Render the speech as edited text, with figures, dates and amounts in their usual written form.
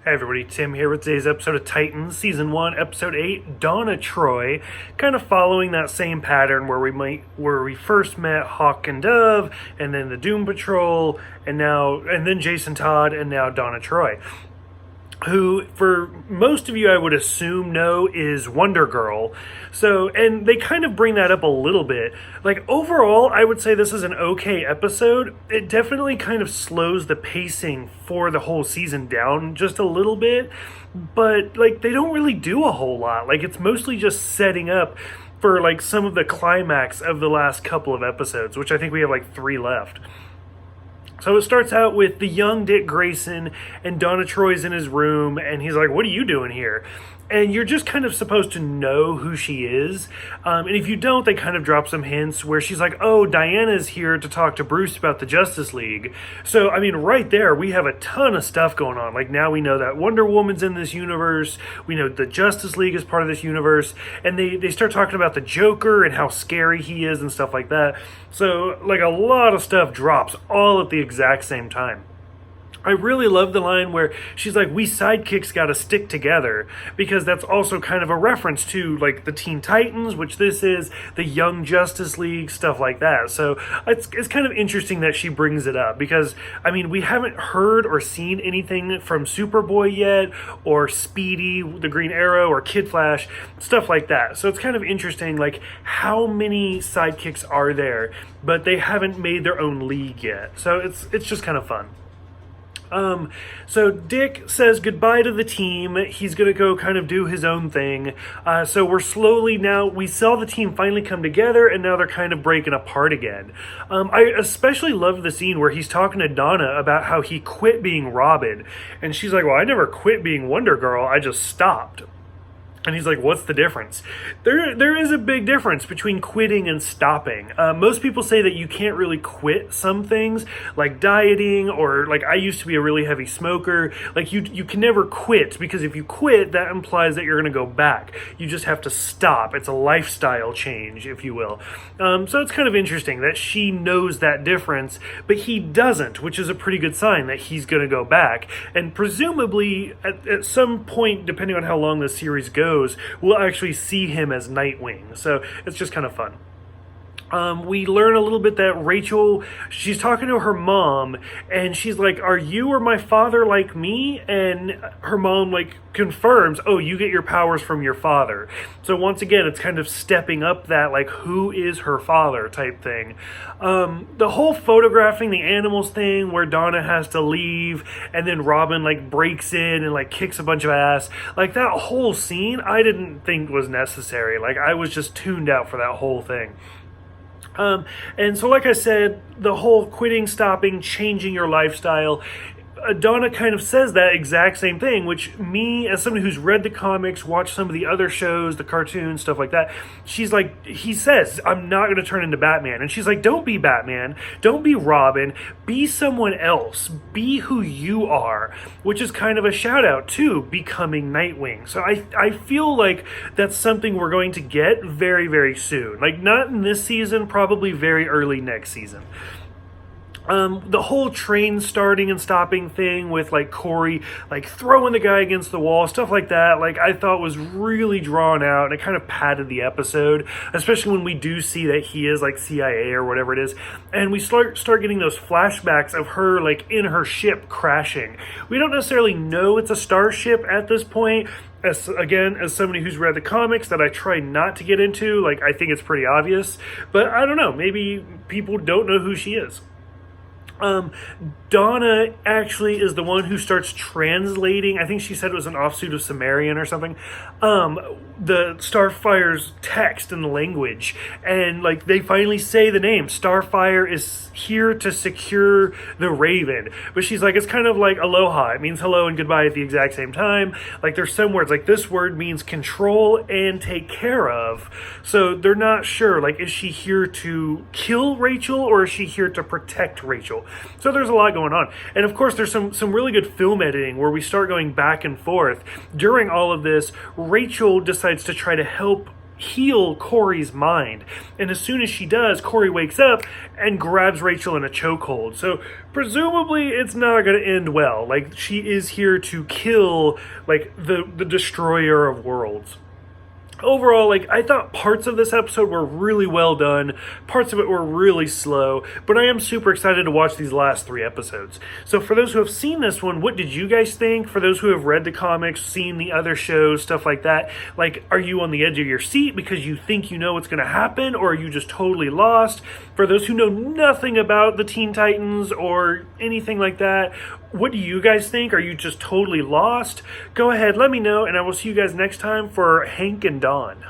Hey everybody, Tim here with today's episode of Titans, Season 1, Episode 8, Donna Troy, kind of following that same pattern where we first met Hawk and Dove, and then the Doom Patrol, and then Jason Todd, and now Donna Troy, who, for most of you, I would assume know is Wonder Girl. So, and they kind of bring that up a little bit. Like, overall, I would say this is an okay episode. It definitely kind of slows the pacing for the whole season down just a little bit. But, like, they don't really do a whole lot. Like, it's mostly just setting up for, like, some of the climax of the last couple of episodes, which I think we have, like, 3 left. So it starts out with the young Dick Grayson, and Donna Troy's in his room, and he's like, what are you doing here? And you're just kind of supposed to know who she is. And if you don't, they kind of drop some hints where she's like, oh, Diana's here to talk to Bruce about the Justice League. So, I mean, right there, we have a ton of stuff going on. Like, now we know that Wonder Woman's in this universe. We know the Justice League is part of this universe. And they start talking about the Joker and how scary he is and stuff like that. So, like, a lot of stuff drops all at the exact same time. I really love the line where she's like, we sidekicks got to stick together, because that's also kind of a reference to, like, the Teen Titans, which this is, the Young Justice League, stuff like that. So it's kind of interesting that she brings it up, because, I mean, we haven't heard or seen anything from Superboy yet, or Speedy, the Green Arrow, or Kid Flash, stuff like that. So it's kind of interesting, like, how many sidekicks are there, but they haven't made their own league yet. So it's just kind of fun. So Dick says goodbye to the team. He's going to go kind of do his own thing. So we're slowly now, we saw the team finally come together, and now they're kind of breaking apart again. I especially love the scene where he's talking to Donna about how he quit being Robin. And she's like, well, I never quit being Wonder Girl. I just stopped. And he's like, what's the difference? There is a big difference between quitting and stopping. Most people say that you can't really quit some things, like dieting, or like I used to be a really heavy smoker. Like you can never quit, because if you quit, that implies that you're going to go back. You just have to stop. It's a lifestyle change, if you will. So it's kind of interesting that she knows that difference, but he doesn't, which is a pretty good sign that he's going to go back. And presumably, at some point, depending on how long this series goes, we'll actually see him as Nightwing. So it's just kind of fun. We learn a little bit that Rachel, she's talking to her mom, and she's like, are you or my father like me? And her mom, like, confirms, oh, you get your powers from your father. So once again, it's kind of stepping up that, like, who is her father type thing. The whole photographing the animals thing where Donna has to leave, and then Robin, like, breaks in and, like, kicks a bunch of ass. Like, that whole scene, I didn't think was necessary. Like, I was just tuned out for that whole thing. And so, like I said, the whole quitting, stopping, changing your lifestyle, Donna kind of says that exact same thing, which me, as somebody who's read the comics, watched some of the other shows, the cartoons, stuff like that, she's like, he says, I'm not going to turn into Batman. And she's like, don't be Batman. Don't be Robin. Be someone else. Be who you are, which is kind of a shout out to becoming Nightwing. So I feel like that's something we're going to get very, very soon. Like, not in this season, probably very early next season. The whole train starting and stopping thing with, like, Corey, like, throwing the guy against the wall, stuff like that, like, I thought was really drawn out, and it kind of padded the episode, especially when we do see that he is, like, CIA or whatever it is, and we start getting those flashbacks of her, like, in her ship crashing. We don't necessarily know it's a starship at this point. As somebody who's read the comics that I try not to get into, like, I think it's pretty obvious, but I don't know, maybe people don't know who she is. Donna actually is the one who starts translating, I think she said it was an offsuit of Sumerian or something, the Starfire's text and language, and, like, they finally say the name. Starfire is here to secure the Raven, but she's like, it's kind of like aloha, it means hello and goodbye at the exact same time. Like, there's some words, like, this word means control and take care of, so they're not sure, like, is she here to kill Rachel, or is she here to protect Rachel? So there's a lot going on. And of course, there's some really good film editing where we start going back and forth. During all of this, Rachel decides to try to help heal Corey's mind. And as soon as she does, Corey wakes up and grabs Rachel in a chokehold. So presumably it's not going to end well. Like, she is here to kill, like, the destroyer of worlds. Overall, like, I thought parts of this episode were really well done. Parts of it were really slow. But I am super excited to watch these last 3 episodes. So for those who have seen this one, what did you guys think? For those who have read the comics, seen the other shows, stuff like that, like, are you on the edge of your seat because you think you know what's going to happen? Or are you just totally lost? For those who know nothing about the Teen Titans or anything like that, what do you guys think? Are you just totally lost? Go ahead, let me know, and I will see you guys next time for Hank and Dawn.